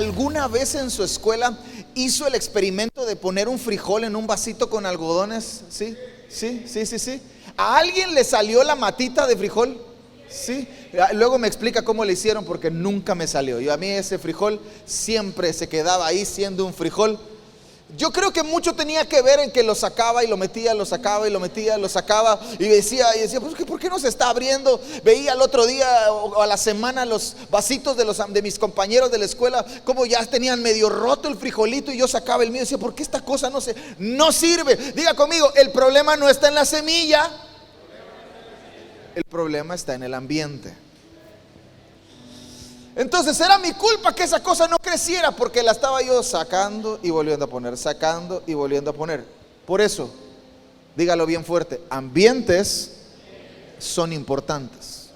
alguna vez en su escuela hizo el experimento de poner un frijol en un vasito con algodones? ¿Sí? ¿Sí? ¿Sí? ¿Sí? ¿Sí? ¿A alguien le salió la matita de frijol? Sí. Luego me explica cómo le hicieron, porque nunca me salió. A mí ese frijol siempre se quedaba ahí siendo un frijol. Yo creo que mucho tenía que ver en que lo sacaba y lo metía, lo sacaba y lo metía, lo sacaba y decía, pues, ¿por qué no se está abriendo? Veía el otro día o a la semana los vasitos de mis compañeros de la escuela, como ya tenían medio roto el frijolito, y yo sacaba el mío y decía, ¿por qué esta cosa no sirve? Diga conmigo, el problema no está en la semilla, el problema está en el ambiente. Entonces era mi culpa que esa cosa no creciera, porque la estaba yo sacando y volviendo a poner, sacando y volviendo a poner. Por eso, dígalo bien fuerte, ambientes son importantes.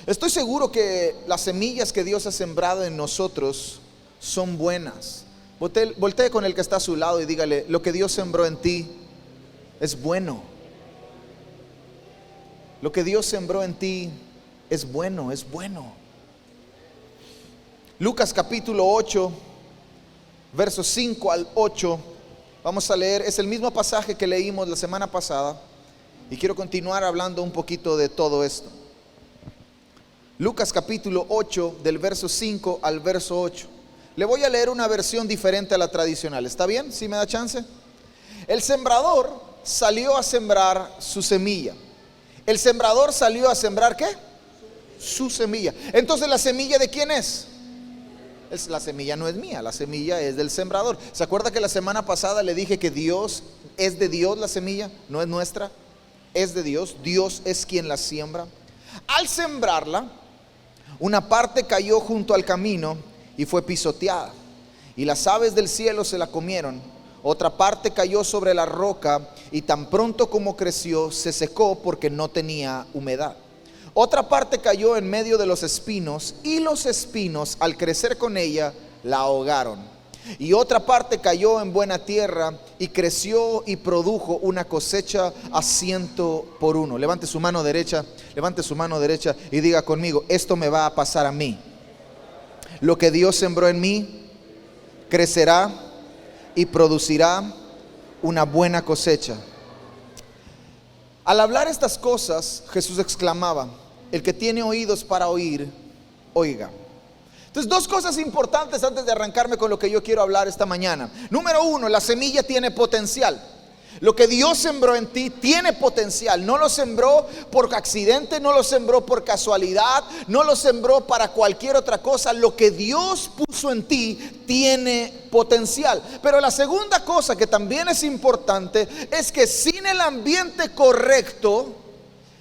Estoy seguro que las semillas que Dios ha sembrado en nosotros son buenas. Voltee con el que está a su lado y dígale, lo que Dios sembró en ti es bueno. Lo que Dios sembró en ti es bueno, es bueno. Lucas capítulo 8, versos 5 al 8, vamos a leer, es el mismo pasaje que leímos la semana pasada, y quiero continuar hablando un poquito de todo esto. Lucas capítulo 8, del verso 5 al verso 8. Le voy a leer una versión diferente a la tradicional, ¿está bien? ¿Sí me da chance? El sembrador salió a sembrar su semilla. El sembrador salió a sembrar, ¿qué? Su semilla. Entonces, ¿la semilla de quién es? La semilla no es mía, la semilla es del sembrador. ¿Se acuerda que la semana pasada le dije que Dios es de Dios? La semilla no es nuestra, es de Dios. Dios es quien la siembra. Al sembrarla, una parte cayó junto al camino y fue pisoteada, y las aves del cielo se la comieron. Otra parte cayó sobre la roca, y tan pronto como creció se secó porque no tenía humedad. Otra parte cayó en medio de los espinos, y los espinos, al crecer con ella, la ahogaron. Y otra parte cayó en buena tierra, y creció y produjo una cosecha a 100 por uno. Levante su mano derecha y diga conmigo, esto me va a pasar a mí. Lo que Dios sembró en mí crecerá y producirá una buena cosecha. Al hablar estas cosas, Jesús exclamaba, el que tiene oídos para oír, oiga. Entonces, dos cosas importantes antes de arrancarme con lo que yo quiero hablar esta mañana. Número uno, la semilla tiene potencial. Lo que Dios sembró en ti tiene potencial. No lo sembró por accidente, no lo sembró por casualidad, no lo sembró para cualquier otra cosa. Lo que Dios puso en ti tiene potencial. Pero la segunda cosa que también es importante es que sin el ambiente correcto,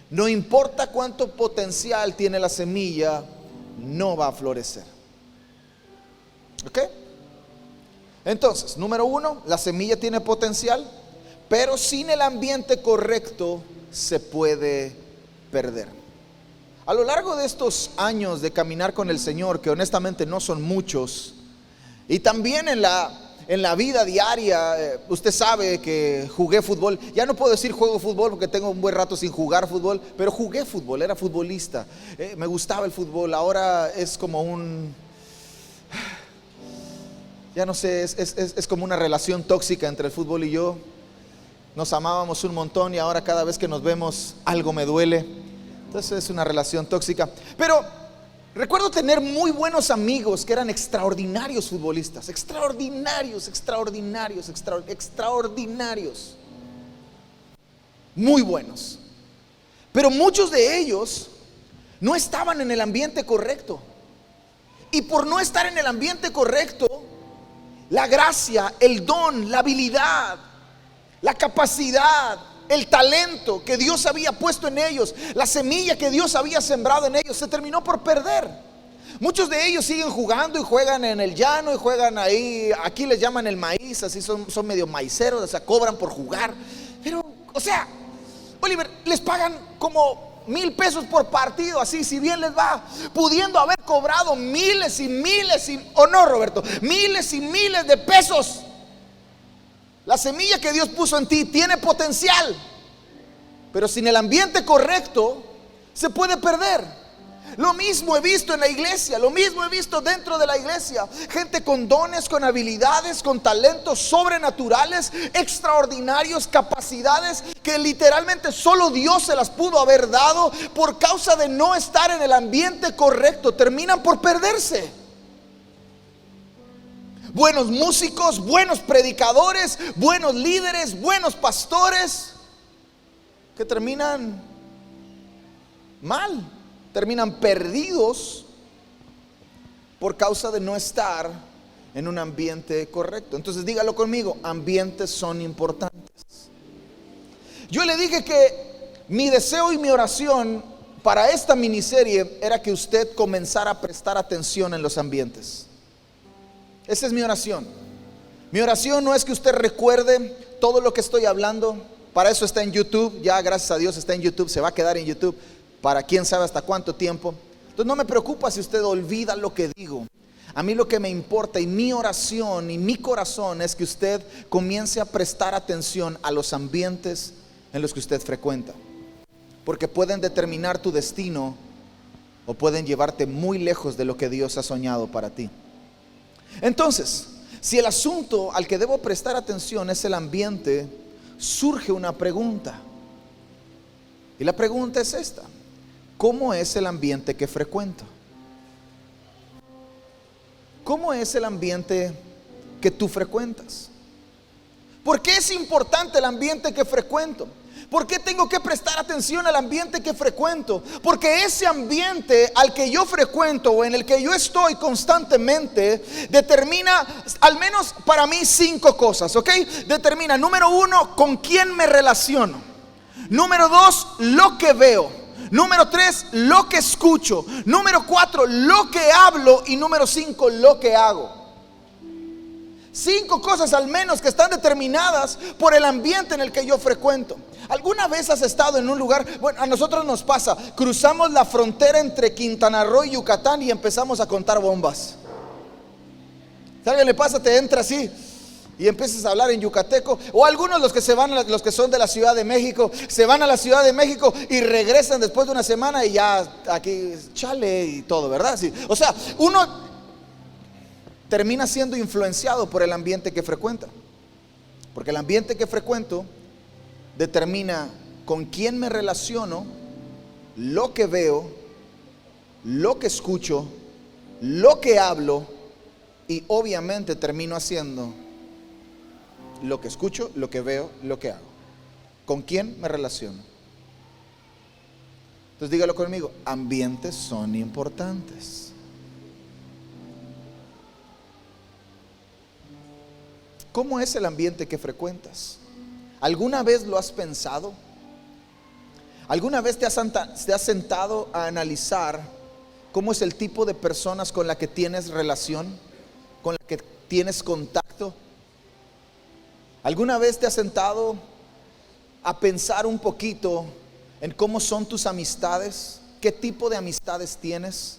no importa cuánto potencial tiene la semilla, no va a florecer. ¿Ok? Entonces, número uno, la semilla tiene potencial, pero sin el ambiente correcto se puede perder. A lo largo de estos años de caminar con el Señor, que honestamente no son muchos, y también en la vida diaria, usted sabe que jugué fútbol. Ya no puedo decir juego fútbol porque tengo un buen rato sin jugar fútbol, pero jugué fútbol, era futbolista, me gustaba el fútbol. Ahora es como ya no sé, es como una relación tóxica entre el fútbol y yo. Nos amábamos un montón y ahora cada vez que nos vemos algo me duele. Entonces es una relación tóxica. Pero recuerdo tener muy buenos amigos que eran extraordinarios futbolistas, extraordinarios, muy buenos. Pero muchos de ellos no estaban en el ambiente correcto. Y por no estar en el ambiente correcto, la gracia, el don, la habilidad, la capacidad, el talento que Dios había puesto en ellos, la semilla que Dios había sembrado en ellos, se terminó por perder. Muchos de ellos siguen jugando y juegan en el llano y juegan ahí, aquí les llaman el maíz, así son medio maiceros, o sea, cobran por jugar. Pero, o sea, Oliver, les pagan como 1,000 pesos por partido, así, si bien les va, pudiendo haber cobrado miles y miles, o no, Roberto, miles y miles de pesos. La semilla que Dios puso en ti tiene potencial, pero sin el ambiente correcto se puede perder. Lo mismo he visto en la iglesia, lo mismo he visto dentro de la iglesia. Gente con dones, con habilidades, con talentos sobrenaturales, extraordinarios, capacidades que literalmente solo Dios se las pudo haber dado. Por causa de no estar en el ambiente correcto, terminan por perderse. Buenos músicos, buenos predicadores, buenos líderes, buenos pastores, que terminan mal, terminan perdidos por causa de no estar en un ambiente correcto. Entonces dígalo conmigo, ambientes son importantes. Yo le dije que mi deseo y mi oración para esta miniserie era que usted comenzara a prestar atención en los ambientes. Esa es mi oración. Mi oración no es que usted recuerde todo lo que estoy hablando. Para eso está en YouTube, ya gracias a Dios está en YouTube, se va a quedar en YouTube para quién sabe hasta cuánto tiempo. Entonces no me preocupa si usted olvida lo que digo. A mí lo que me importa y mi oración y mi corazón es que usted comience a prestar atención a los ambientes en los que usted frecuenta, porque pueden determinar tu destino o pueden llevarte muy lejos de lo que Dios ha soñado para ti. Entonces, si el asunto al que debo prestar atención es el ambiente, surge una pregunta. Y la pregunta es esta: ¿cómo es el ambiente que frecuento? ¿Cómo es el ambiente que tú frecuentas? ¿Por qué es importante el ambiente que frecuento? ¿Por qué tengo que prestar atención al ambiente que frecuento? Porque ese ambiente al que yo frecuento o en el que yo estoy constantemente determina, al menos para mí, 5 cosas, ¿ok? Determina, número 1, con quién me relaciono. Número 2, lo que veo. Número 3, lo que escucho. Número 4, lo que hablo. Y número 5, lo que hago. 5 cosas al menos que están determinadas por el ambiente en el que yo frecuento. ¿Alguna vez has estado en un lugar? Bueno, a nosotros nos pasa, cruzamos la frontera entre Quintana Roo y Yucatán y empezamos a contar bombas. Si a alguien le pasa, te entra así y empiezas a hablar en yucateco. O algunos los que se van, los que son de la Ciudad de México, se van a la Ciudad de México y regresan después de una semana y ya aquí chale y todo, ¿verdad? Sí. O sea, uno termina siendo influenciado por el ambiente que frecuenta, porque el ambiente que frecuento determina con quién me relaciono, lo que veo, lo que escucho, lo que hablo, y obviamente termino haciendo lo que escucho, lo que veo, lo que hago. ¿Con quién me relaciono? Entonces dígalo conmigo, ambientes son importantes. ¿Cómo es el ambiente que frecuentas? ¿Alguna vez lo has pensado? ¿Alguna vez te has sentado a analizar cómo es el tipo de personas con la que tienes relación, con la que tienes contacto? ¿Alguna vez te has sentado a pensar un poquito en cómo son tus amistades? ¿Qué tipo de amistades tienes?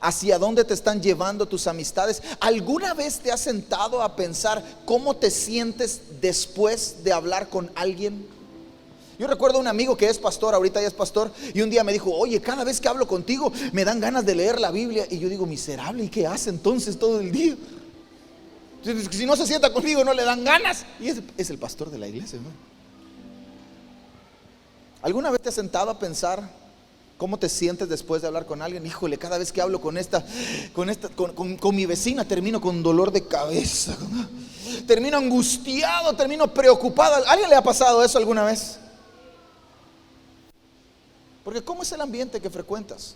¿Hacia dónde te están llevando tus amistades? ¿Alguna vez te has sentado a pensar cómo te sientes después de hablar con alguien? Yo recuerdo a un amigo que es pastor, ahorita ya es pastor, y un día me dijo, oye, cada vez que hablo contigo me dan ganas de leer la Biblia. Y yo digo, miserable, ¿y qué hace entonces todo el día? Si no se sienta conmigo no le dan ganas. Y es el pastor de la iglesia, ¿no? ¿Alguna vez te has sentado a pensar cómo te sientes después de hablar con alguien? Híjole, cada vez que hablo con mi vecina termino con dolor de cabeza, termino angustiado, termino preocupado. ¿A alguien le ha pasado eso alguna vez? Porque ¿cómo es el ambiente que frecuentas?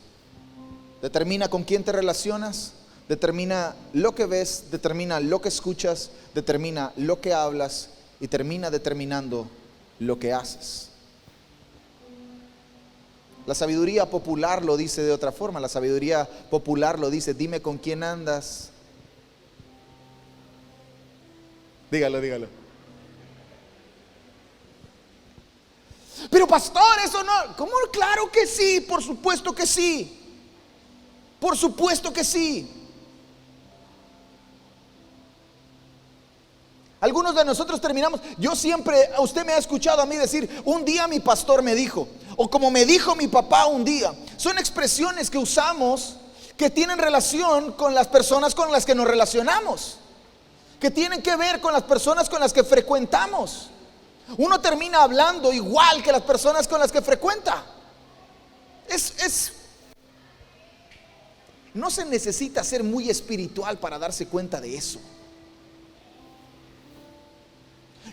Determina con quién te relacionas, determina lo que ves, determina lo que escuchas, determina lo que hablas y termina determinando lo que haces. La sabiduría popular lo dice de otra forma. La sabiduría popular lo dice, dime con quién andas. Dígalo. Pero pastor, eso no. ¿Cómo? Claro que sí, por supuesto que sí. Por supuesto que sí. Algunos de nosotros terminamos, usted me ha escuchado a mí decir, un día mi pastor me dijo, o como me dijo mi papá un día. Son expresiones que usamos que tienen relación con las personas con las que nos relacionamos, que tienen que ver con las personas con las que frecuentamos. Uno termina hablando igual que las personas con las que frecuenta. No se necesita ser muy espiritual para darse cuenta de eso.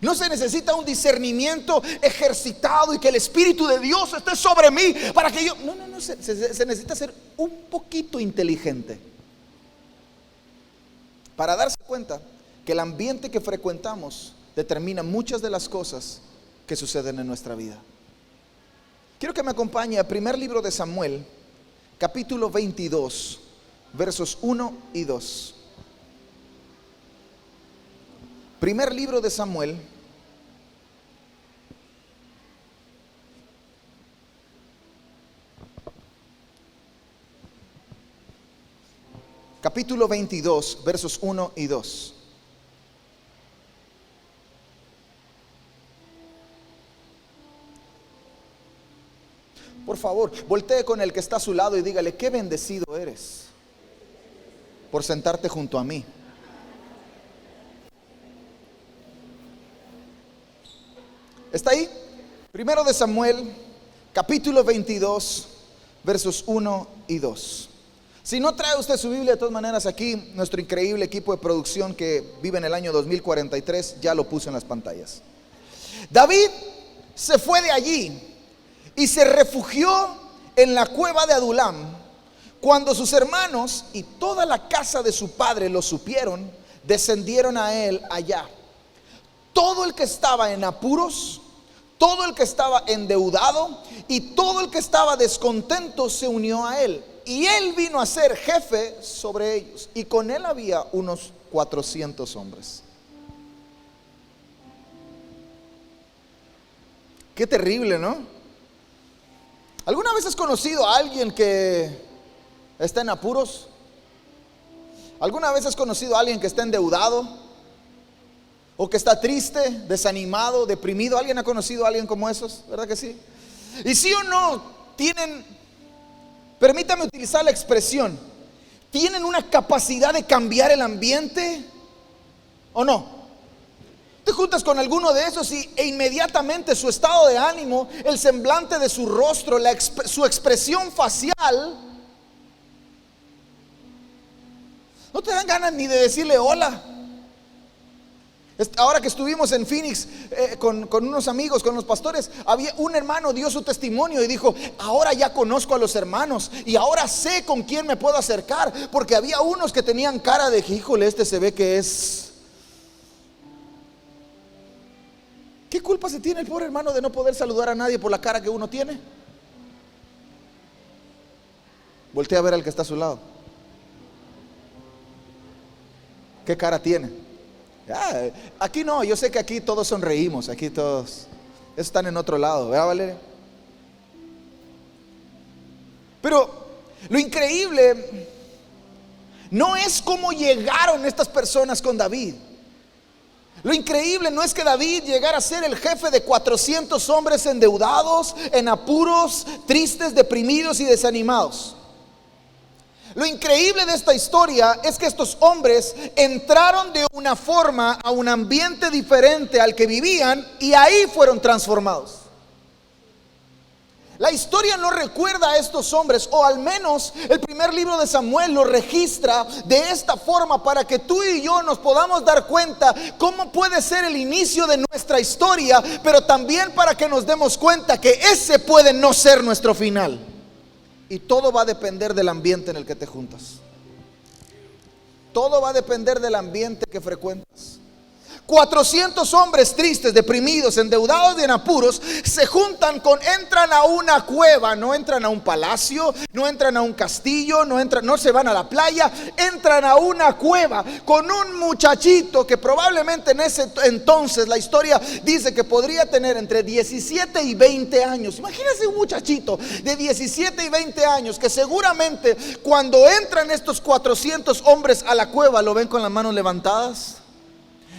No se necesita un discernimiento ejercitado y que el Espíritu de Dios esté sobre mí para que yo... No, se necesita ser un poquito inteligente para darse cuenta que el ambiente que frecuentamos determina muchas de las cosas que suceden en nuestra vida. Quiero que me acompañe al primer libro de Samuel, capítulo 22, versos 1 y 2. Primer libro de Samuel, capítulo 22, versos 1 y 2. Por favor, voltee con el que está a su lado y dígale: qué bendecido eres por sentarte junto a mí. ¿Está ahí? Primero de Samuel, capítulo 22, versos 1 y 2. Si no trae usted su Biblia, de todas maneras aquí nuestro increíble equipo de producción que vive en el año 2043 ya lo puso en las pantallas. David se fue de allí y se refugió en la cueva de Adulam. Cuando sus hermanos y toda la casa de su padre lo supieron, descendieron a él allá. Todo el que estaba en apuros, todo el que estaba endeudado y todo el que estaba descontento se unió a él. Y él vino a ser jefe sobre ellos. Y con él había unos 400 hombres. Qué terrible, ¿no? ¿Alguna vez has conocido a alguien que está en apuros? ¿Alguna vez has conocido a alguien que está endeudado? ¿O que está triste, desanimado, deprimido? ¿Alguien ha conocido a alguien como esos? ¿Verdad que sí? Y sí o no, permítame utilizar la expresión, ¿tienen una capacidad de cambiar el ambiente o no? Te juntas con alguno de esos e inmediatamente su estado de ánimo, el semblante de su rostro, su expresión facial, no te dan ganas ni de decirle hola. Ahora que estuvimos en Phoenix con unos amigos, con los pastores, había un hermano dio su testimonio y dijo: ahora ya conozco a los hermanos y ahora sé con quién me puedo acercar, porque había unos que tenían cara de que, híjole, este se ve que es... ¿Qué culpa se tiene el pobre hermano de no poder saludar a nadie por la cara que uno tiene? Voltea a ver al que está a su lado. ¿Qué cara tiene? Aquí no, yo sé que aquí todos sonreímos, aquí todos están en otro lado, ¿verdad, Valeria? Pero lo increíble no es cómo llegaron estas personas con David. Lo increíble no es que David llegara a ser el jefe de 400 hombres endeudados, en apuros, tristes, deprimidos y desanimados. Lo increíble de esta historia es que estos hombres entraron de una forma a un ambiente diferente al que vivían y ahí fueron transformados. La historia no recuerda a estos hombres, o al menos el primer libro de Samuel lo registra de esta forma para que tú y yo nos podamos dar cuenta cómo puede ser el inicio de nuestra historia, pero también para que nos demos cuenta que ese puede no ser nuestro final. Y todo va a depender del ambiente en el que te juntas. Todo va a depender del ambiente que frecuentas. 400 hombres tristes, deprimidos, endeudados y en apuros entran a una cueva, no entran a un palacio, no entran a un castillo, no se van a la playa, entran a una cueva con un muchachito que probablemente en ese entonces la historia dice que podría tener entre 17 y 20 años. Imagínense un muchachito de 17 y 20 años que seguramente cuando entran estos 400 hombres a la cueva lo ven con las manos levantadas.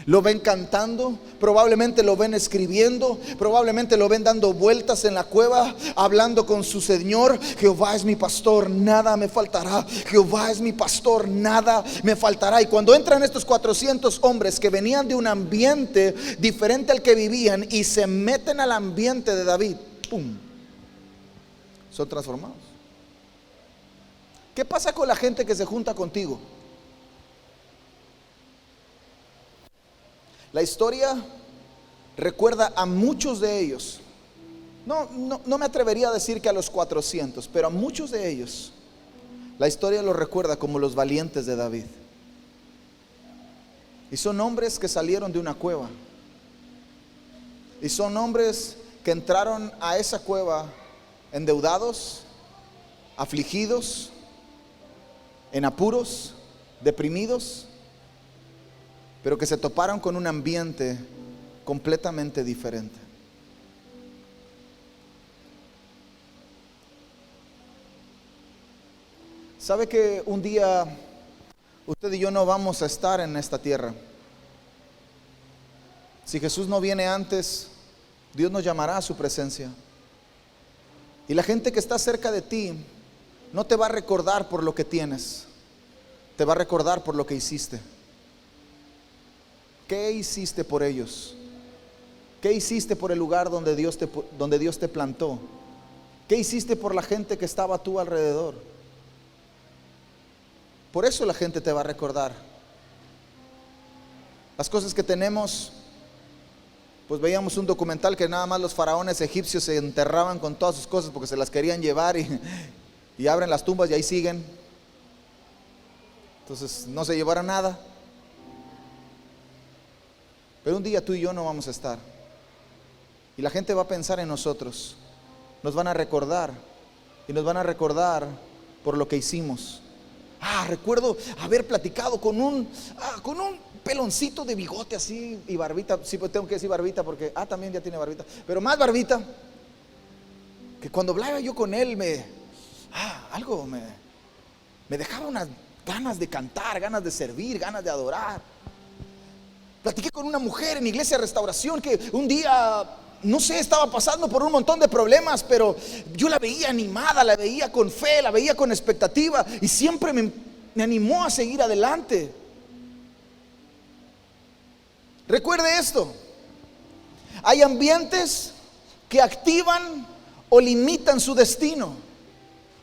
Lo ven cantando, probablemente lo ven escribiendo, probablemente lo ven dando vueltas en la cueva, hablando con su Señor. Jehová es mi pastor, nada me faltará. Jehová es mi pastor, nada me faltará. Y cuando entran estos 400 hombres que venían de un ambiente diferente al que vivían y se meten al ambiente de David, ¡pum!, son transformados. ¿Qué pasa con la gente que se junta contigo? La historia recuerda a muchos de ellos. No me atrevería a decir que a los 400, pero a muchos de ellos la historia los recuerda como los valientes de David. Y son hombres que salieron de una cueva. Y son hombres que entraron a esa cueva endeudados, afligidos, en apuros, deprimidos, pero que se toparon con un ambiente completamente diferente. ¿Sabe que un día usted y yo no vamos a estar en esta tierra? Si Jesús no viene antes, Dios nos llamará a su presencia. Y la gente que está cerca de ti no te va a recordar por lo que tienes, te va a recordar por lo que hiciste. ¿Qué hiciste por ellos? ¿Qué hiciste por el lugar donde Dios te plantó? ¿Qué hiciste por la gente que estaba a tu alrededor? Por eso la gente te va a recordar. Las cosas que tenemos, pues veíamos un documental que nada más los faraones egipcios se enterraban con todas sus cosas porque se las querían llevar y abren las tumbas y ahí siguen. Entonces no se llevaron nada. Pero un día tú y yo no vamos a estar. Y la gente va a pensar en nosotros. Nos van a recordar. Y nos van a recordar por lo que hicimos. Recuerdo haber platicado con un peloncito de bigote así y barbita. Sí, pues tengo que decir barbita porque también ya tiene barbita, pero más barbita. Que cuando hablaba yo con él me dejaba unas ganas de cantar, ganas de servir, ganas de adorar. Platiqué con una mujer en Iglesia Restauración que un día, no sé, estaba pasando por un montón de problemas, pero yo la veía animada, la veía con fe, la veía con expectativa y siempre me animó a seguir adelante. Recuerde esto: hay ambientes que activan o limitan su destino,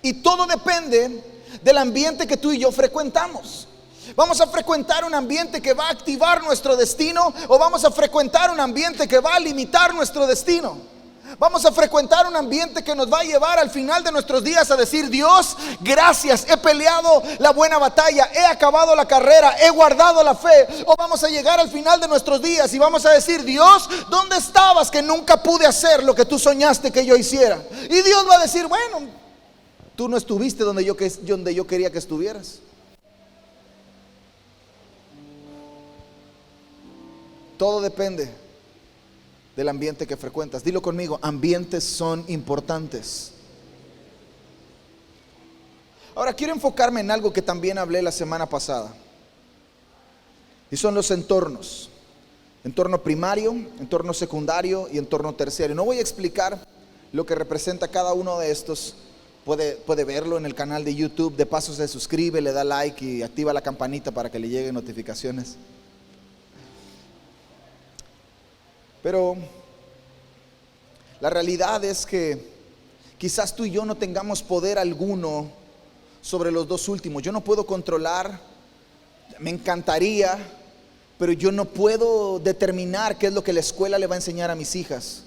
y todo depende del ambiente que tú y yo frecuentamos. ¿Vamos a frecuentar un ambiente que va a activar nuestro destino o vamos a frecuentar un ambiente que va a limitar nuestro destino? Vamos a frecuentar un ambiente que nos va a llevar al final de nuestros días a decir: Dios, gracias, he peleado la buena batalla, he acabado la carrera, he guardado la fe. O vamos a llegar al final de nuestros días y vamos a decir: Dios, ¿dónde estabas que nunca pude hacer lo que tú soñaste que yo hiciera? Y Dios va a decir: bueno, tú no estuviste donde yo quería que estuvieras. Todo depende del ambiente que frecuentas. Dilo conmigo: ambientes son importantes. Ahora quiero enfocarme en algo que también hablé la semana pasada, y son los entornos. Entorno primario, entorno secundario y entorno terciario. No voy a explicar lo que representa cada uno de estos. Puede verlo en el canal de YouTube. De paso se suscribe, le da like y activa la campanita para que le lleguen notificaciones. Pero la realidad es que quizás tú y yo no tengamos poder alguno sobre los dos últimos. Yo no puedo controlar, me encantaría, pero yo no puedo determinar qué es lo que la escuela le va a enseñar a mis hijas.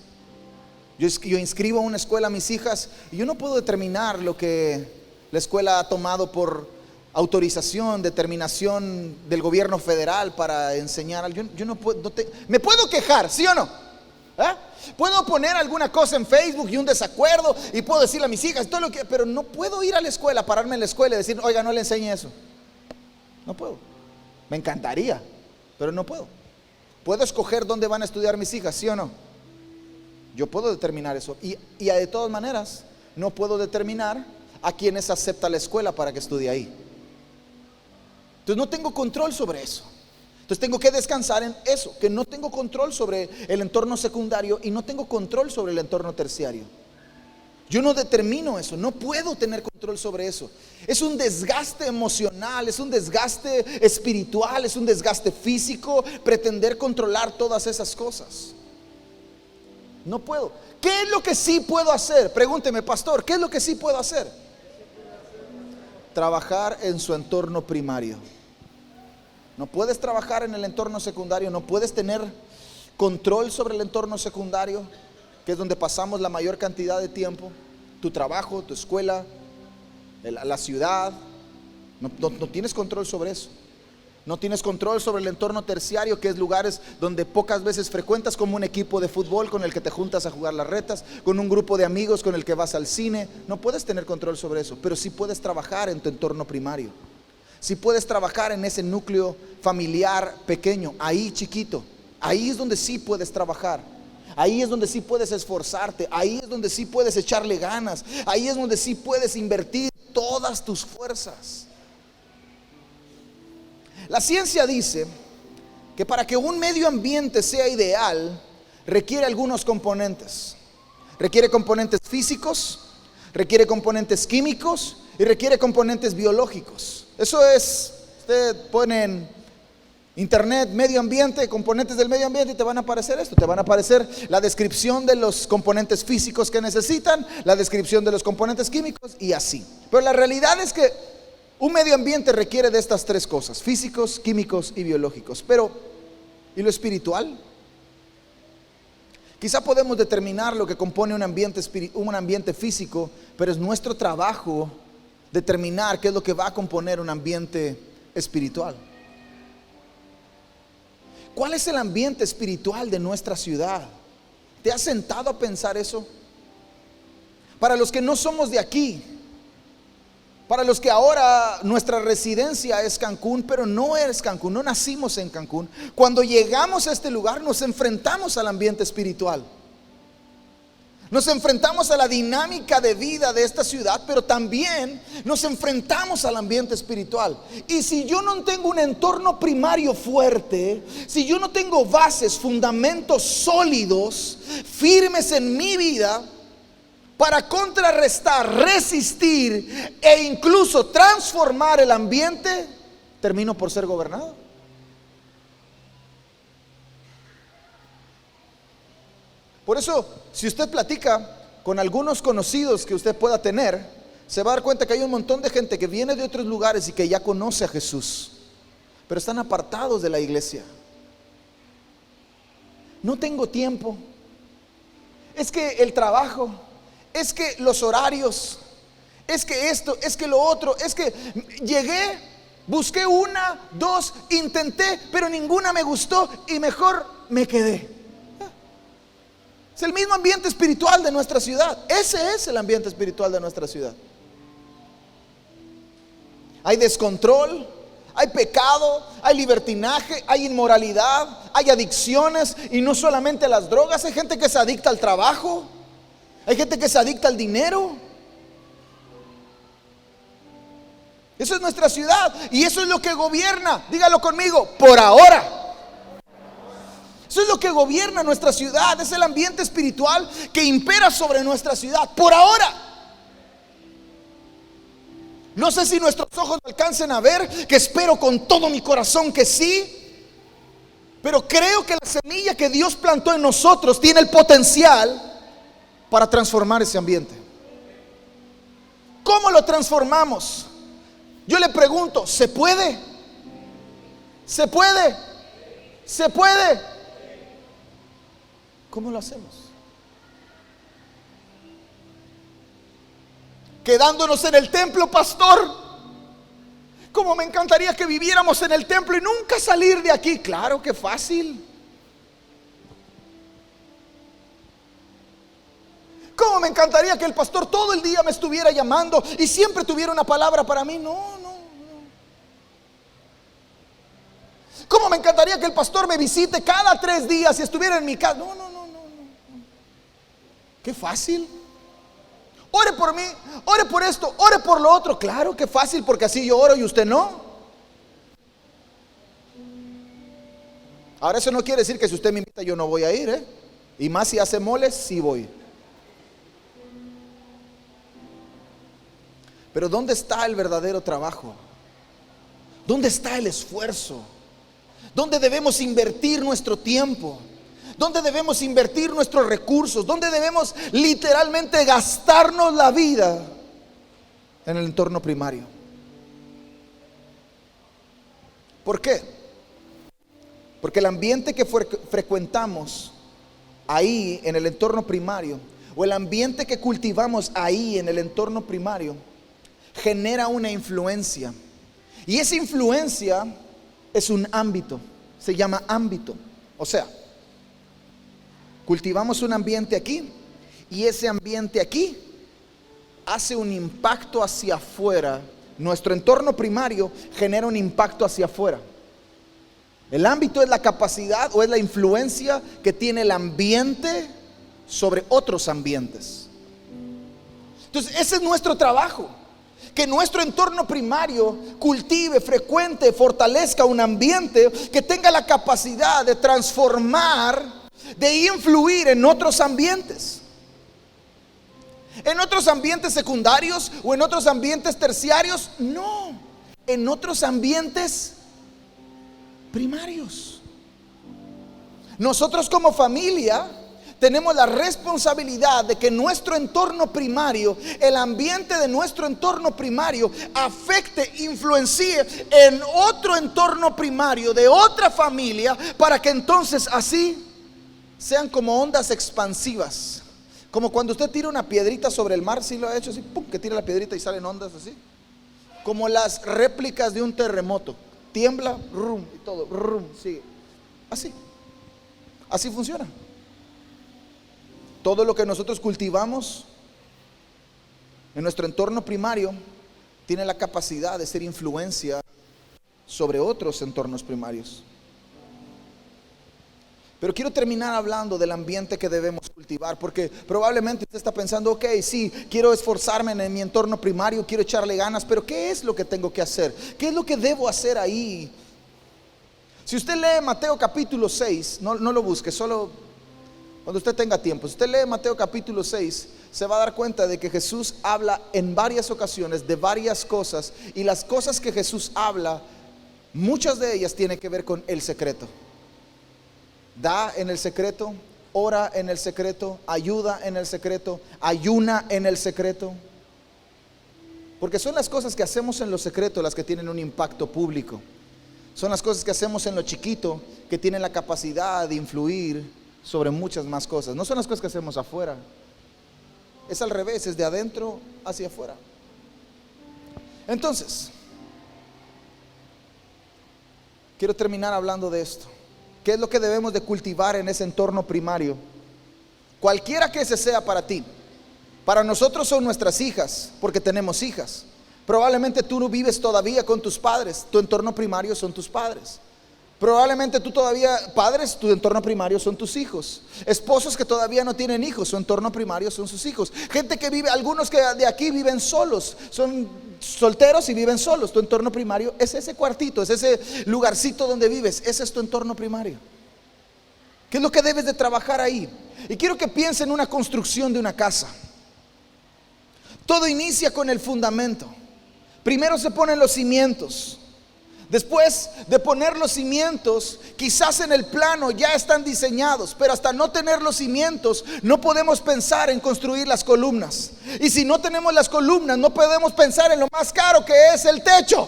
Yo inscribo a una escuela a mis hijas y yo no puedo determinar lo que la escuela ha tomado por autorización, determinación del gobierno federal para enseñar. Yo no puedo, me puedo quejar, ¿sí o no? Puedo poner alguna cosa en Facebook y un desacuerdo y puedo decirle a mis hijas todo lo que, pero no puedo ir a la escuela, pararme en la escuela y decir: oiga, no le enseñe eso. No puedo. Me encantaría, pero no puedo. ¿Puedo escoger dónde van a estudiar mis hijas, sí o no? Yo puedo determinar eso. Y de todas maneras no puedo determinar a quienes acepta la escuela para que estudie ahí. Entonces no tengo control sobre eso. Entonces tengo que descansar en eso, que no tengo control sobre el entorno secundario y no tengo control sobre el entorno terciario. Yo no determino eso, no puedo tener control sobre eso. Es un desgaste emocional, es un desgaste espiritual, es un desgaste físico pretender controlar todas esas cosas. No puedo. ¿Qué es lo que sí puedo hacer? Pregúnteme, pastor, ¿qué es lo que sí puedo hacer? Trabajar en su entorno primario. No puedes trabajar en el entorno secundario, no puedes tener control sobre el entorno secundario, que es donde pasamos la mayor cantidad de tiempo. Tu trabajo, tu escuela, la ciudad. No tienes control sobre eso. No tienes control sobre el entorno terciario, que es lugares donde pocas veces frecuentas, como un equipo de fútbol con el que te juntas a jugar las retas, con un grupo de amigos con el que vas al cine. No puedes tener control sobre eso, pero sí puedes trabajar en tu entorno primario. Sí puedes trabajar en ese núcleo familiar pequeño, ahí chiquito. Ahí es donde sí puedes trabajar. Ahí es donde sí puedes esforzarte. Ahí es donde sí puedes echarle ganas. Ahí es donde sí puedes invertir todas tus fuerzas. La ciencia dice que para que un medio ambiente sea ideal, requiere algunos componentes. Requiere componentes físicos, requiere componentes químicos y requiere componentes biológicos. Eso es, usted pone en internet medio ambiente, componentes del medio ambiente, y te van a aparecer esto. Te van a aparecer la descripción de los componentes físicos que necesitan, la descripción de los componentes químicos y así. Pero la realidad es que un medio ambiente requiere de estas tres cosas: físicos, químicos y biológicos. Pero, ¿y lo espiritual? Quizá podemos determinar lo que compone un ambiente físico, pero es nuestro trabajo determinar qué es lo que va a componer un ambiente espiritual. ¿Cuál es el ambiente espiritual de nuestra ciudad? ¿Te has sentado a pensar eso? Para los que no somos de aquí, para los que ahora nuestra residencia es Cancún, pero no es Cancún, no nacimos en Cancún, cuando llegamos a este lugar nos enfrentamos al ambiente espiritual. Nos enfrentamos a la dinámica de vida de esta ciudad, pero también nos enfrentamos al ambiente espiritual. Y si yo no tengo un entorno primario fuerte, si yo no tengo bases, fundamentos sólidos, firmes en mi vida, para contrarrestar, resistir e incluso transformar el ambiente, termino por ser gobernado. Por eso, si usted platica con algunos conocidos que usted pueda tener, se va a dar cuenta que hay un montón de gente que viene de otros lugares y que ya conoce a Jesús, pero están apartados de la iglesia. No tengo tiempo. Es que el trabajo, es que los horarios, es que esto, es que lo otro, es que llegué, busqué una, dos, intenté, pero ninguna me gustó y mejor me quedé. Es el mismo ambiente espiritual de nuestra ciudad. Ese es el ambiente espiritual de nuestra ciudad. Hay descontrol, hay pecado, hay libertinaje, hay inmoralidad, hay adicciones, y no solamente a las drogas. Hay gente que se adicta al trabajo, hay gente que se adicta al dinero. Eso es nuestra ciudad y eso es lo que gobierna. Dígalo conmigo, por ahora. Eso es lo que gobierna nuestra ciudad. Es el ambiente espiritual que impera sobre nuestra ciudad por ahora. No sé si nuestros ojos alcancen a ver, que espero con todo mi corazón que sí, pero creo que la semilla que Dios plantó en nosotros tiene el potencial para transformar ese ambiente. ¿Cómo lo transformamos? Yo le pregunto, ¿se puede? ¿Se puede? ¿Se puede? ¿Cómo lo hacemos? Quedándonos en el templo, pastor. Como me encantaría que viviéramos en el templo y nunca salir de aquí. Claro que fácil. Cómo me encantaría que el pastor todo el día me estuviera llamando y siempre tuviera una palabra para mí. No. Cómo me encantaría que el pastor me visite cada 3 días y estuviera en mi casa. No. Qué fácil. Ore por mí, ore por esto, ore por lo otro. Claro que fácil, porque así yo oro y usted no. Ahora eso no quiere decir que si usted me invita yo no voy a ir, ¿eh? Y más si hace moles, sí voy. Pero ¿dónde está el verdadero trabajo? ¿Dónde está el esfuerzo? ¿Dónde debemos invertir nuestro tiempo? ¿Dónde debemos invertir nuestros recursos? ¿Dónde debemos literalmente gastarnos la vida? En el entorno primario. ¿Por qué? Porque el ambiente que frecuentamos ahí en el entorno primario, o el ambiente que cultivamos ahí en el entorno primario, genera una influencia. Y esa influencia es un ámbito, se llama ámbito. O sea, cultivamos un ambiente aquí y ese ambiente aquí hace un impacto hacia afuera. Nuestro entorno primario genera un impacto hacia afuera. El ámbito es la capacidad o es la influencia que tiene el ambiente sobre otros ambientes. Entonces, ese es nuestro trabajo. Que nuestro entorno primario cultive, frecuente, fortalezca un ambiente que tenga la capacidad de transformar, de influir en otros ambientes. En otros ambientes secundarios o en otros ambientes terciarios, no, en otros ambientes primarios. Nosotros como familia tenemos la responsabilidad de que nuestro entorno primario, el ambiente de nuestro entorno primario, afecte, influencie en otro entorno primario de otra familia, para que entonces así sean como ondas expansivas. Como cuando usted tira una piedrita sobre el mar, ¿sí lo ha hecho así? ¡Pum! Que tira la piedrita y salen ondas así. Como las réplicas de un terremoto. Tiembla, rum, y todo, rum, sigue. Así. Así funciona. Todo lo que nosotros cultivamos en nuestro entorno primario tiene la capacidad de ser influencia sobre otros entornos primarios. Pero quiero terminar hablando del ambiente que debemos cultivar, porque probablemente usted está pensando, ok, sí, quiero esforzarme en mi entorno primario, quiero echarle ganas, pero ¿qué es lo que tengo que hacer? ¿Qué es lo que debo hacer ahí? Si usted lee Mateo capítulo 6, no lo busque, solo cuando usted tenga tiempo. Si usted lee Mateo capítulo 6, se va a dar cuenta de que Jesús habla en varias ocasiones de varias cosas, y las cosas que Jesús habla, muchas de ellas tienen que ver con el secreto. Da en el secreto, ora en el secreto, ayuda en el secreto, ayuna en el secreto. Porque son las cosas que hacemos en lo secreto las que tienen un impacto público. Son las cosas que hacemos en lo chiquito que tienen la capacidad de influir sobre muchas más cosas. No son las cosas que hacemos afuera. Es al revés, es de adentro hacia afuera. Entonces, quiero terminar hablando de esto. ¿Qué es lo que debemos de cultivar en ese entorno primario? Cualquiera que ese sea para ti. Para nosotros son nuestras hijas, porque tenemos hijas. Probablemente tú no vives todavía con tus padres. Tu entorno primario son tus padres. Probablemente tú todavía, padres, tu entorno primario son tus hijos. Esposos que todavía no tienen hijos, su entorno primario son sus hijos. Gente que vive, algunos que de aquí viven solos, son solteros y viven solos. Tu entorno primario es ese cuartito, es ese lugarcito donde vives. Ese es tu entorno primario. ¿Qué es lo que debes de trabajar ahí? Y quiero que piensen en una construcción de una casa. Todo inicia con el fundamento. Primero se ponen los cimientos. Después de poner los cimientos, quizás en el plano ya están diseñados, pero hasta no tener los cimientos no podemos pensar en construir las columnas. Y si no tenemos las columnas, no podemos pensar en lo más caro, que es el techo.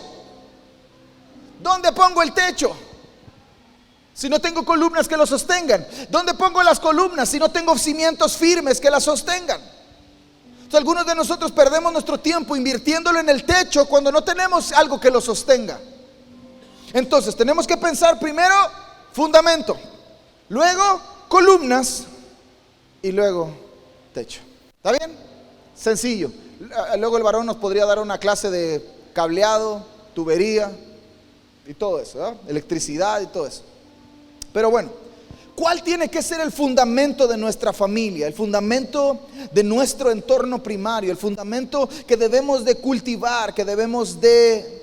¿Dónde pongo el techo si no tengo columnas que lo sostengan? ¿Dónde pongo las columnas si no tengo cimientos firmes que las sostengan? Entonces, algunos de nosotros perdemos nuestro tiempo invirtiéndolo en el techo cuando no tenemos algo que lo sostenga. Entonces tenemos que pensar primero fundamento, luego columnas y luego techo. ¿Está bien? Sencillo. Luego el varón nos podría dar una clase de cableado, tubería y todo eso, ¿verdad? Electricidad y todo eso. Pero bueno, ¿cuál tiene que ser el fundamento de nuestra familia? El fundamento de nuestro entorno primario, el fundamento que debemos de cultivar, que debemos de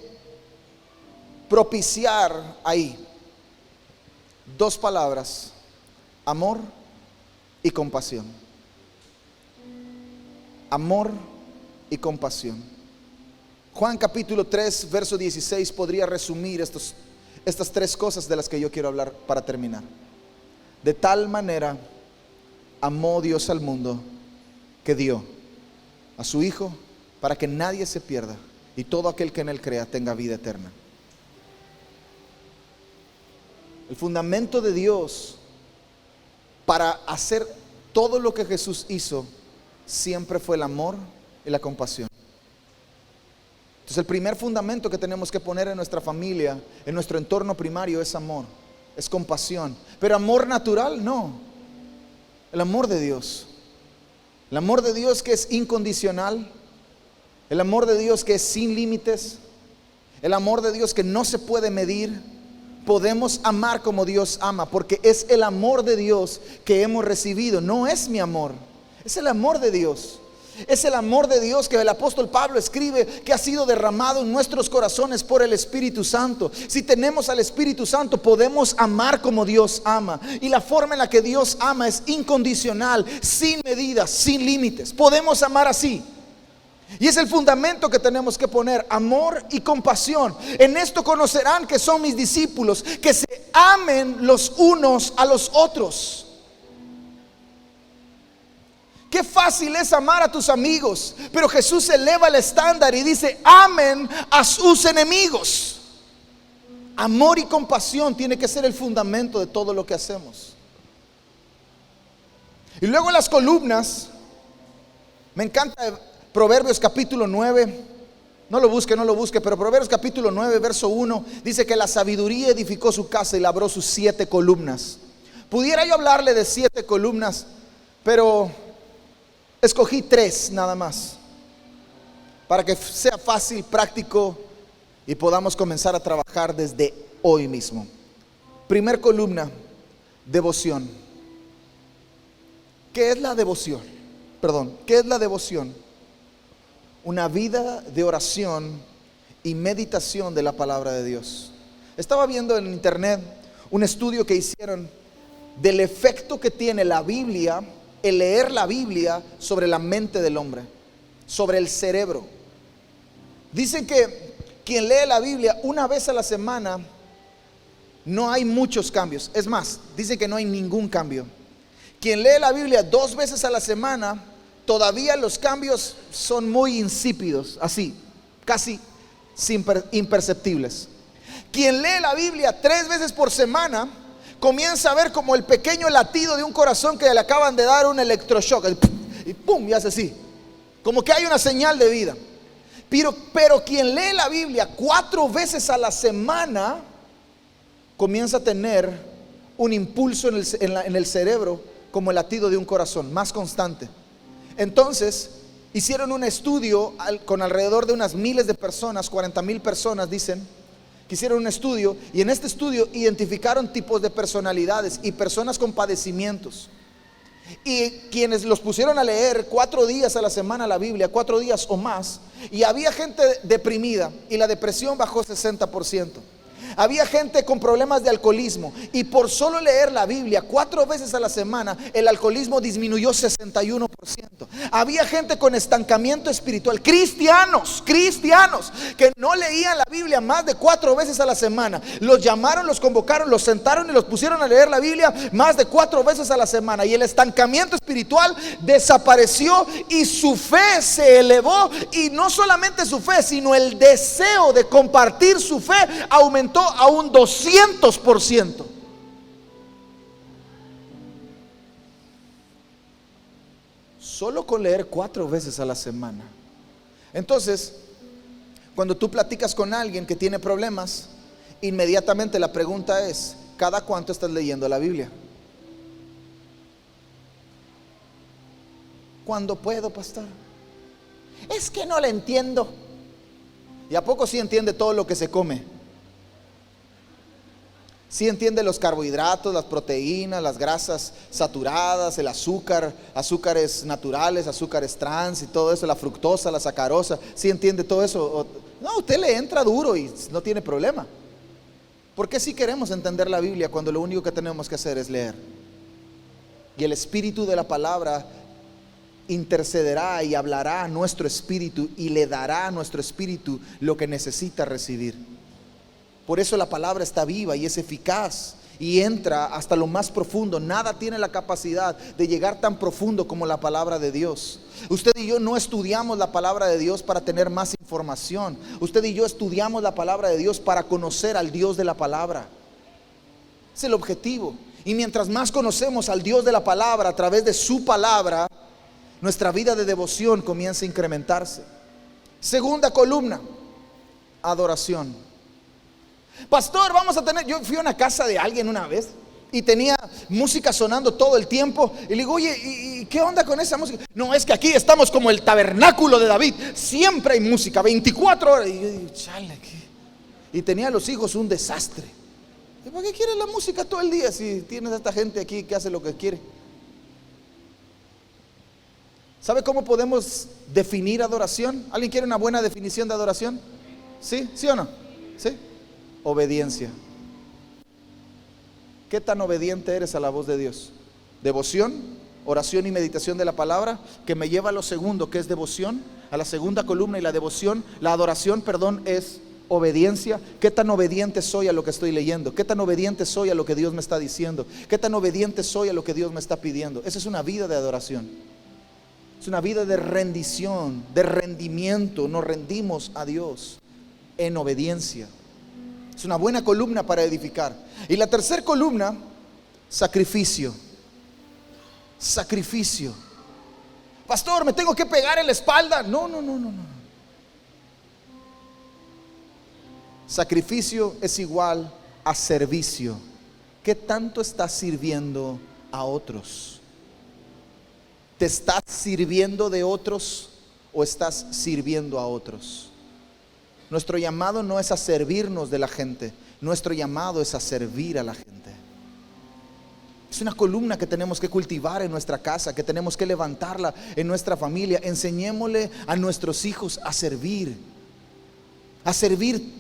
propiciar ahí. dos palabras: amor y compasión. Amor y compasión. Juan capítulo 3, verso 16 podría resumir estas tres cosas de las que yo quiero hablar para terminar. De tal manera amó Dios al mundo que dio a su Hijo para que nadie se pierda y todo aquel que en Él crea tenga vida eterna. El fundamento de Dios para hacer todo lo que Jesús hizo siempre fue el amor y la compasión. Entonces el primer fundamento que tenemos que poner en nuestra familia, en nuestro entorno primario, es amor, es compasión. Pero amor natural, no. El amor de Dios. El amor de Dios que es incondicional. El amor de Dios que es sin límites. El amor de Dios que no se puede medir. Podemos amar como Dios ama, porque es el amor de Dios que hemos recibido. No es mi amor, es el amor de Dios. Es el amor de Dios que el apóstol Pablo escribe que ha sido derramado en nuestros corazones por el Espíritu Santo. Si tenemos al Espíritu Santo, podemos amar como Dios ama. Y la forma en la que Dios ama es incondicional, sin medidas, sin límites. Podemos amar así. Y es el fundamento que tenemos que poner: amor y compasión. En esto conocerán que son mis discípulos, que se amen los unos a los otros. Qué fácil es amar a tus amigos, pero Jesús eleva el estándar y dice: amen a sus enemigos. Amor y compasión tiene que ser el fundamento de todo lo que hacemos. Y luego las columnas, me encanta Proverbios capítulo 9. No lo busque, pero Proverbios capítulo 9, verso 1 dice que la sabiduría edificó su casa y labró sus 7 columnas. Pudiera yo hablarle de 7 columnas, pero escogí 3 nada más, para que sea fácil, práctico y podamos comenzar a trabajar desde hoy mismo. Primer columna: devoción. ¿Qué es la devoción? ¿Qué es la devoción? Una vida de oración y meditación de la palabra de Dios. Estaba viendo en internet un estudio que hicieron del efecto que tiene la Biblia, el leer la Biblia, sobre la mente del hombre, sobre el cerebro. Dicen que quien lee la Biblia una vez a la semana, no hay muchos cambios. Es más, dicen que no hay ningún cambio. Quien lee la Biblia 2 veces a la semana, todavía los cambios son muy insípidos, así, casi imperceptibles. Quien lee la Biblia 3 veces por semana, comienza a ver como el pequeño latido de un corazón que le acaban de dar un electroshock, y pum, y hace así, como que hay una señal de vida. Pero quien lee la Biblia 4 veces a la semana, comienza a tener un impulso en el cerebro, como el latido de un corazón, más constante. Entonces hicieron un estudio con alrededor de unas miles de personas, 40,000 personas dicen que hicieron un estudio, y en este estudio identificaron tipos de personalidades y personas con padecimientos, y quienes los pusieron a leer 4 días a la semana la Biblia, 4 días o más, y había gente deprimida y la depresión bajó 60%. Había gente con problemas de alcoholismo, y por solo leer la Biblia 4 veces a la semana, el alcoholismo disminuyó 61%. Había gente con estancamiento espiritual, cristianos que no leían la Biblia más de 4 veces a la semana. Los llamaron, los convocaron, los sentaron y los pusieron a leer la Biblia más de 4 veces a la semana, y el estancamiento espiritual desapareció y su fe se elevó. Y no solamente su fe, sino el deseo de compartir su fe aumentó a un 200%. Solo con leer 4 veces a la semana. Entonces, cuando tú platicas con alguien que tiene problemas, inmediatamente la pregunta es: ¿cada cuánto estás leyendo la Biblia? ¿Cuándo puedo, pastor? Es que no la entiendo. ¿Y a poco sí entiende todo lo que se come? Sí entiende los carbohidratos, las proteínas, las grasas saturadas, el azúcar, azúcares naturales, azúcares trans y todo eso, la fructosa, la sacarosa. ¿Sí entiende todo eso? No, usted le entra duro y no tiene problema. ¿Por qué si queremos entender la Biblia cuando lo único que tenemos que hacer es leer? Y el espíritu de la palabra intercederá y hablará a nuestro espíritu y le dará a nuestro espíritu lo que necesita recibir. Por eso la palabra está viva y es eficaz y entra hasta lo más profundo. Nada tiene la capacidad de llegar tan profundo como la palabra de Dios. Usted y yo no estudiamos la palabra de Dios para tener más información. Usted y yo estudiamos la palabra de Dios para conocer al Dios de la palabra. Es el objetivo. Y mientras más conocemos al Dios de la palabra a través de su palabra, nuestra vida de devoción comienza a incrementarse. Segunda columna, adoración. Pastor, yo fui a una casa de alguien una vez y tenía música sonando todo el tiempo. Y le digo, oye, ¿y qué onda con esa música? No, es que aquí estamos como el tabernáculo de David. Siempre hay música, 24 horas. Y yo digo, chale, ¿qué? Y tenía a los hijos un desastre. ¿Y por qué quieres la música todo el día si tienes a esta gente aquí que hace lo que quiere? ¿Sabe cómo podemos definir adoración? ¿Alguien quiere una buena definición de adoración? ¿Sí? ¿Sí o no? ¿Sí? Obediencia. ¿Qué tan obediente eres a la voz de Dios? Devoción, oración y meditación de la palabra, que me lleva a lo segundo, que es devoción, a la segunda columna. Y la devoción, la adoración, perdón, es obediencia. ¿Qué tan obediente soy a lo que estoy leyendo? ¿Qué tan obediente soy a lo que Dios me está diciendo? ¿Qué tan obediente soy a lo que Dios me está pidiendo? Esa es una vida de adoración. Es una vida de rendición, de rendimiento. Nos rendimos a Dios en obediencia. Es una buena columna para edificar. Y la tercera columna, sacrificio. Sacrificio. Pastor, ¿me tengo que pegar en la espalda? No. Sacrificio es igual a servicio. ¿Qué tanto estás sirviendo a otros? ¿Te estás sirviendo de otros o estás sirviendo a otros? Nuestro llamado no es a servirnos de la gente, nuestro llamado es a servir a la gente. Es una columna que tenemos que cultivar en nuestra casa, que tenemos que levantarla en nuestra familia. Enseñémosle a nuestros hijos a servir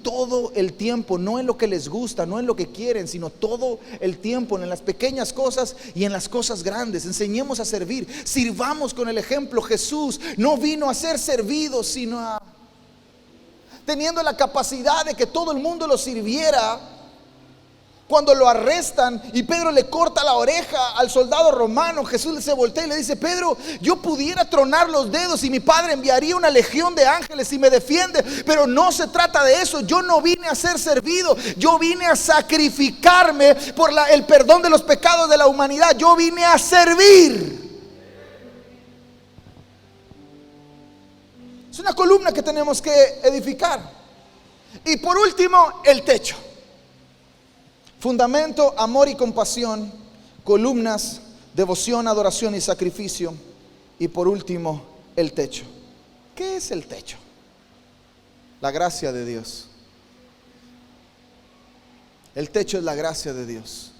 todo el tiempo, no en lo que les gusta, no en lo que quieren, sino todo el tiempo, en las pequeñas cosas y en las cosas grandes. Enseñemos a servir, sirvamos con el ejemplo. Jesús no vino a ser servido, sino a... teniendo la capacidad de que todo el mundo lo sirviera. Cuando lo arrestan y Pedro le corta la oreja al soldado romano, Jesús se voltea y le dice: Pedro, yo pudiera tronar los dedos y mi padre enviaría una legión de ángeles y me defiende, pero no se trata de eso. Yo no vine a ser servido, yo vine a sacrificarme por el perdón de los pecados de la humanidad. Yo vine a servir. Es una columna que tenemos que edificar. Y por último, el techo. Fundamento, amor y compasión. Columnas, devoción, adoración y sacrificio. Y por último, el techo. ¿Qué es el techo? La gracia de Dios. El techo es la gracia de Dios.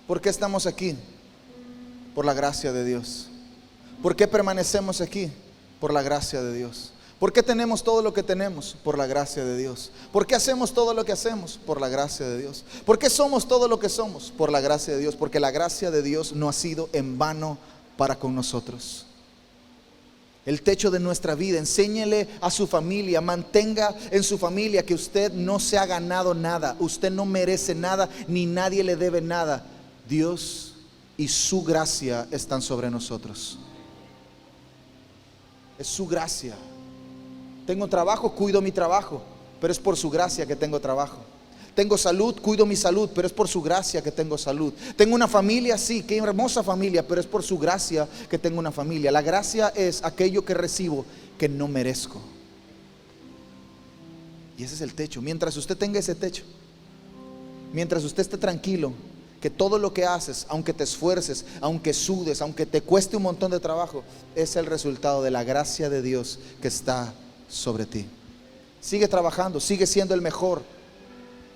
¿Por qué estamos aquí? Por la gracia de Dios. ¿Por qué permanecemos aquí? Por la gracia de Dios. ¿Por qué tenemos todo lo que tenemos? Por la gracia de Dios. ¿Por qué hacemos todo lo que hacemos? Por la gracia de Dios. ¿Por qué somos todo lo que somos? Por la gracia de Dios. Porque la gracia de Dios no ha sido en vano para con nosotros. El techo de nuestra vida, enséñele a su familia, mantenga en su familia que usted no se ha ganado nada, usted no merece nada, ni nadie le debe nada. Dios y su gracia están sobre nosotros. Es su gracia. Tengo trabajo, cuido mi trabajo, pero es por su gracia que tengo trabajo. Tengo salud, cuido mi salud, pero es por su gracia que tengo salud. Tengo una familia, sí, qué hermosa familia, pero es por su gracia que tengo una familia. La gracia es aquello que recibo que no merezco. Y ese es el techo. Mientras usted tenga ese techo, mientras usted esté tranquilo, que todo lo que haces, aunque te esfuerces, aunque sudes, aunque te cueste un montón de trabajo, es el resultado de la gracia de Dios que está sobre ti. Sigue trabajando, sigue siendo el mejor.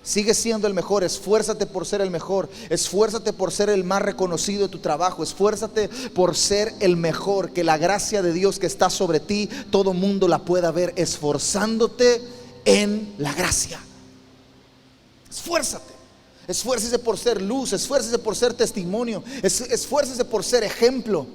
Sigue siendo el mejor, esfuérzate por ser el mejor, esfuérzate por ser el más reconocido de tu trabajo, esfuérzate por ser el mejor, que la gracia de Dios que está sobre ti, todo mundo la pueda ver, esforzándote en la gracia. Esfuérzate. Esfuércese por ser luz, esfuércese por ser testimonio, esfuércese por ser ejemplo.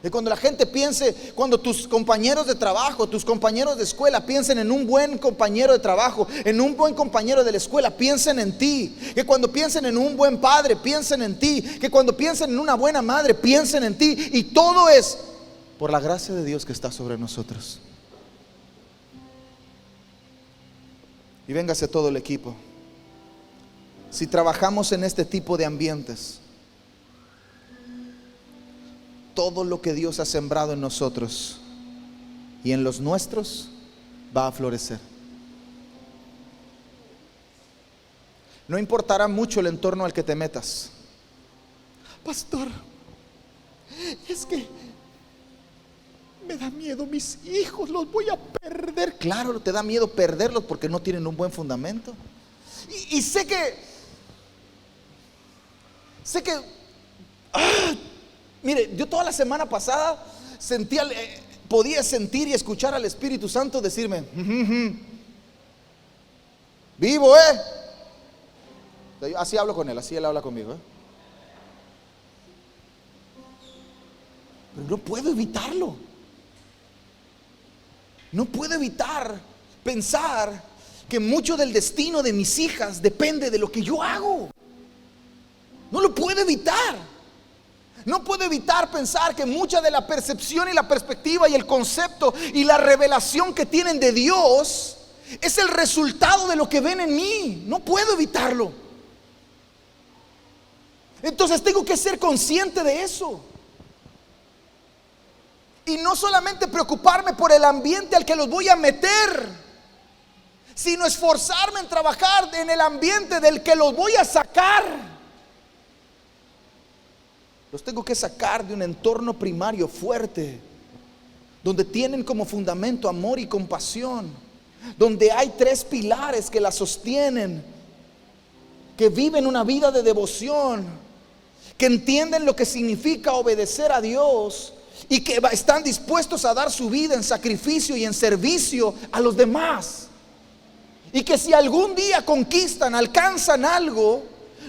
De cuando la gente piense, cuando tus compañeros de trabajo, tus compañeros de escuela piensen en un buen compañero de trabajo, en un buen compañero de la escuela, piensen en ti. Que cuando piensen en un buen padre, piensen en ti. Que cuando piensen en una buena madre, piensen en ti. Y todo es por la gracia de Dios que está sobre nosotros. Y véngase todo el equipo. Si trabajamos en este tipo de ambientes, todo lo que Dios ha sembrado en nosotros y en los nuestros va a florecer. No importará mucho el entorno al que te metas. Pastor, es que me da miedo mis hijos, los voy a perder. Claro, te da miedo perderlos porque no tienen un buen fundamento. Y sé que mire, yo toda la semana pasada podía sentir y escuchar al Espíritu Santo decirme, vivo, así hablo con él, así él habla conmigo, Pero no puedo evitarlo. No puedo evitar pensar que mucho del destino de mis hijas depende de lo que yo hago. No lo puedo evitar. No puedo evitar pensar que mucha de la percepción y la perspectiva y el concepto y la revelación que tienen de Dios es el resultado de lo que ven en mí. No puedo evitarlo. Entonces tengo que ser consciente de eso. Y no solamente preocuparme por el ambiente al que los voy a meter, sino esforzarme en trabajar en el ambiente del que los voy a sacar. Los tengo que sacar de un entorno primario fuerte, donde tienen como fundamento amor y compasión, donde hay 3 pilares que la sostienen, que viven una vida de devoción, que entienden lo que significa obedecer a Dios y que están dispuestos a dar su vida en sacrificio y en servicio a los demás. Y que si algún día conquistan, alcanzan algo,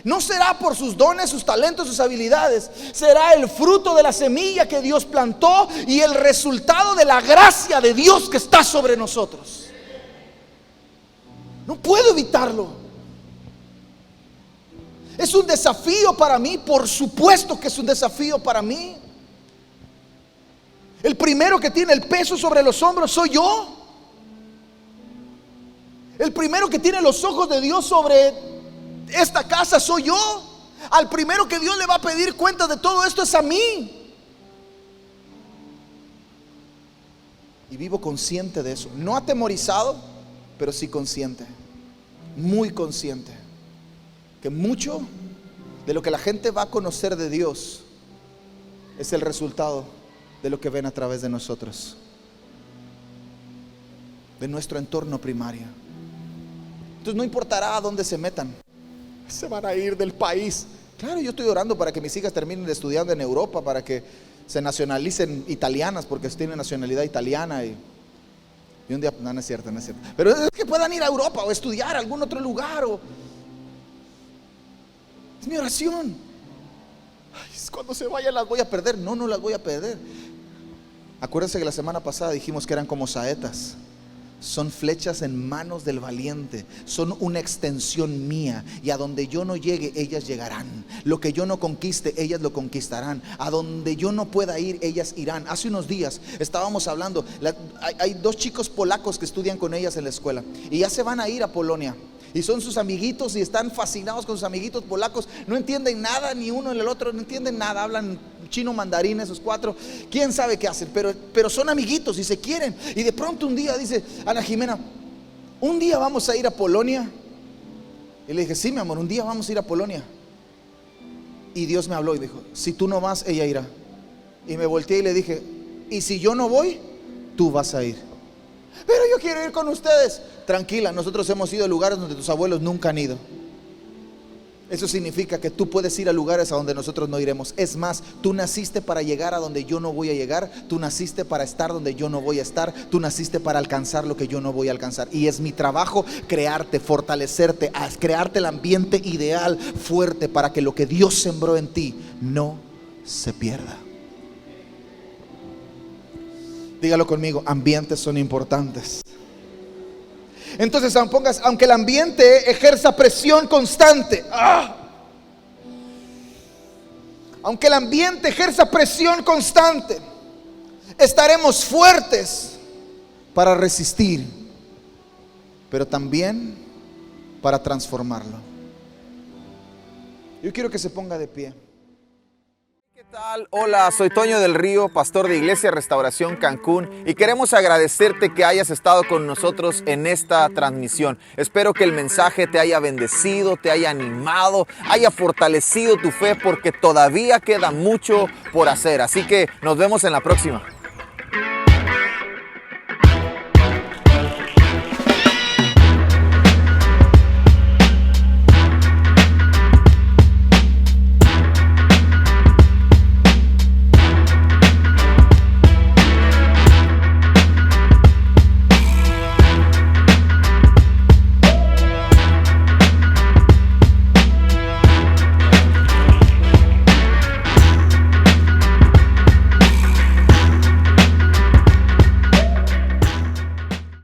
no será por sus dones, sus talentos, sus habilidades. Será el fruto de la semilla que Dios plantó y el resultado de la gracia de Dios que está sobre nosotros. No puedo evitarlo. Es un desafío para mí, por supuesto que es un desafío para mí. El primero que tiene el peso sobre los hombros soy yo. El primero que tiene los ojos de Dios sobre esta casa soy yo. Al primero que Dios le va a pedir cuentas de todo esto es a mí. Y vivo consciente de eso. No atemorizado, pero sí consciente. Muy consciente. Que mucho de lo que la gente va a conocer de Dios es el resultado de lo que ven a través de nosotros, de nuestro entorno primario. Entonces no importará a dónde se metan, se van a ir del país. Claro, yo estoy orando para que mis hijas terminen de estudiando en Europa, para que se nacionalicen italianas, porque tienen nacionalidad italiana y un día, no es cierto, pero es que puedan ir a Europa o estudiar a algún otro lugar. Es mi oración. Ay, cuando se vayan las voy a perder. No las voy a perder. Acuérdense que la semana pasada dijimos que eran como saetas. Son flechas en manos del valiente. Son una extensión mía. Y a donde yo no llegue, ellas llegarán. Lo que yo no conquiste, ellas lo conquistarán. A donde yo no pueda ir, ellas irán. Hace unos días estábamos hablando, hay 2 chicos polacos que estudian con ellas en la escuela y ya se van a ir a Polonia. Y son sus amiguitos y están fascinados con sus amiguitos polacos. No entienden nada, ni uno ni el otro no entienden nada. Hablan chino mandarín esos 4. Quién sabe qué hacen, pero son amiguitos y se quieren. Y de pronto un día dice Ana Jimena, un día vamos a ir a Polonia. Y le dije, sí mi amor, un día vamos a ir a Polonia. Y Dios me habló y dijo, si tú no vas, ella irá. Y me volteé y le dije, y si yo no voy, tú vas a ir. Pero yo quiero ir con ustedes. Tranquila, nosotros hemos ido a lugares donde tus abuelos nunca han ido. Eso significa que tú puedes ir a lugares a donde nosotros no iremos. Es más, tú naciste para llegar a donde yo no voy a llegar. Tú naciste para estar donde yo no voy a estar. Tú naciste para alcanzar lo que yo no voy a alcanzar. Y es mi trabajo crearte, fortalecerte, crearte el ambiente ideal, fuerte, para que lo que Dios sembró en ti no se pierda. Dígalo conmigo, ambientes son importantes. Entonces, aunque el ambiente ejerza presión constante, aunque el ambiente ejerza presión constante, estaremos fuertes para resistir, pero también para transformarlo. Yo quiero que se ponga de pie. ¿Qué tal? Hola, soy Toño del Río, pastor de Iglesia Restauración Cancún, y queremos agradecerte que hayas estado con nosotros en esta transmisión. Espero que el mensaje te haya bendecido, te haya animado, haya fortalecido tu fe, porque todavía queda mucho por hacer. Así que nos vemos en la próxima.